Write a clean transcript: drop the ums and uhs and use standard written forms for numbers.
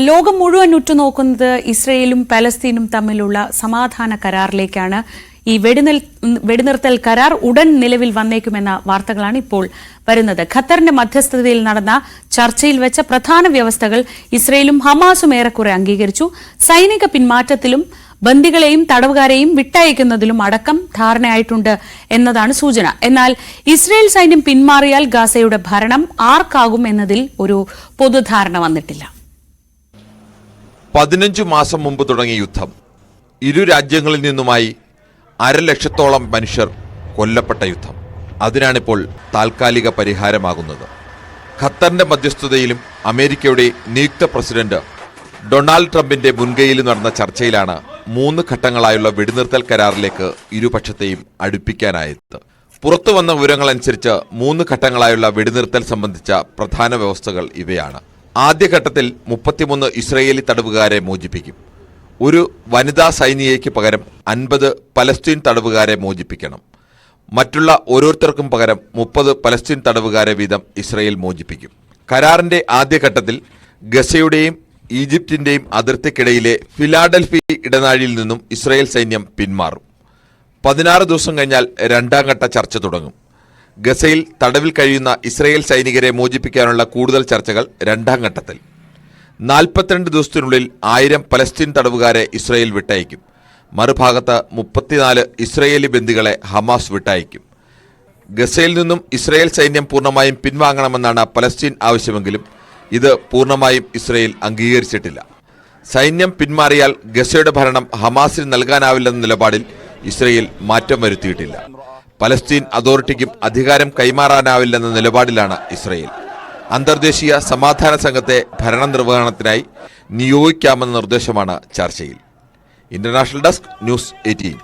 ലോകം മുഴുവൻ ഉറ്റുനോക്കുന്നത് ഇസ്രയേലും പലസ്തീനും തമ്മിലുള്ള സമാധാന കരാറിലേക്കാണ്. ഈ വെടിനിർത്തൽ കരാർ ഉടൻ നിലവിൽ വന്നേക്കുമെന്ന വാർത്തകളാണ് ഇപ്പോൾ വരുന്നത്. ഖത്തറിന്റെ മധ്യസ്ഥതയിൽ നടന്ന ചർച്ചയിൽ വെച്ച പ്രധാന വ്യവസ്ഥകൾ ഇസ്രയേലും ഹമാസും ഏറെക്കുറെ അംഗീകരിച്ചു. സൈനിക പിന്മാറ്റത്തിലും ബന്ദികളെയും തടവുകാരെയും വിട്ടയക്കുന്നതിലും അടക്കം ധാരണയായിട്ടുണ്ട് എന്നതാണ് സൂചന. എന്നാൽ ഇസ്രയേൽ സൈന്യം പിന്മാറിയാൽ ഗാസയുടെ ഭരണം ആർക്കാകും എന്നതിൽ ഒരു പൊതുധാരണ വന്നിട്ടില്ല. 15 മാസം മുമ്പ് തുടങ്ങിയ യുദ്ധം ഇരു രാജ്യങ്ങളിൽ നിന്നുമായി 1,00,000-ഓളം മനുഷ്യർ കൊല്ലപ്പെട്ട യുദ്ധം. അതിനാണിപ്പോൾ താൽക്കാലിക പരിഹാരമാകുന്നത്. ഖത്തറിന്റെ മധ്യസ്ഥതയിലും അമേരിക്കയുടെ നിയുക്ത പ്രസിഡന്റ് ഡൊണാൾഡ് ട്രംപിന്റെ മുൻകൈയിൽ നടന്ന ചർച്ചയിലാണ് 3 ഘട്ടങ്ങളായുള്ള വെടിനിർത്തൽ കരാറിലേക്ക് ഇരുപക്ഷത്തെയും അടുപ്പിക്കാനായത്. പുറത്തുവന്ന വിവരങ്ങളനുസരിച്ച് 3 ഘട്ടങ്ങളായുള്ള വെടിനിർത്തൽ സംബന്ധിച്ച പ്രധാന വ്യവസ്ഥകൾ ഇവയാണ്. ആദ്യഘട്ടത്തിൽ 33 ഇസ്രയേലി തടവുകാരെ മോചിപ്പിക്കും. ഒരു വനിതാ സൈനികയ്ക്ക് പകരം 50 പലസ്തീൻ തടവുകാരെ മോചിപ്പിക്കണം. മറ്റുള്ള ഓരോരുത്തർക്കും പകരം 30 പലസ്തീൻ തടവുകാരെ വീതം ഇസ്രയേൽ മോചിപ്പിക്കും. കരാറിന്റെ ആദ്യഘട്ടത്തിൽ ഗസയുടെയും ഈജിപ്തിന്റെയും അതിർത്തിക്കിടയിലെ ഫിലാഡൽഫി ഇടനാഴിയിൽ നിന്നും ഇസ്രയേൽ സൈന്യം പിന്മാറും. 16 ദിവസം കഴിഞ്ഞാൽ രണ്ടാം ഘട്ട ചർച്ച തുടങ്ങും. ഗസയിൽ തടവിൽ കഴിയുന്ന ഇസ്രയേൽ സൈനികരെ മോചിപ്പിക്കാനുള്ള കൂടുതൽ ചർച്ചകൾ രണ്ടാം ഘട്ടത്തിൽ. 42 ദിവസത്തിനുള്ളിൽ 1000 പലസ്തീൻ തടവുകാരെ ഇസ്രയേൽ വിട്ടയക്കും. മറുഭാഗത്ത് 34 ഇസ്രയേലി ബന്ദികളെ ഹമാസ് വിട്ടയക്കും. ഗസയിൽ നിന്നും ഇസ്രയേൽ സൈന്യം പൂർണ്ണമായും പിൻവാങ്ങണമെന്നാണ് പലസ്തീൻ ആവശ്യമെങ്കിലും ഇത് പൂർണ്ണമായും ഇസ്രയേൽ അംഗീകരിച്ചിട്ടില്ല. സൈന്യം പിന്മാറിയാൽ ഗസയുടെ ഭരണം ഹമാസിന് നൽകാനാവില്ലെന്ന നിലപാടിൽ ഇസ്രയേൽ മാറ്റം വരുത്തിയിട്ടില്ല. പലസ്തീൻ അതോറിറ്റിക്കും അധികാരം കൈമാറാനാവില്ലെന്ന നിലപാടിലാണ് ഇസ്രയേൽ. അന്തർദേശീയ സമാധാന സംഘത്തെ ഭരണനിർവഹണത്തിനായി നിയോഗിക്കാമെന്ന നിർദ്ദേശമാണ് ചർച്ചയിൽ. International desk, news 18.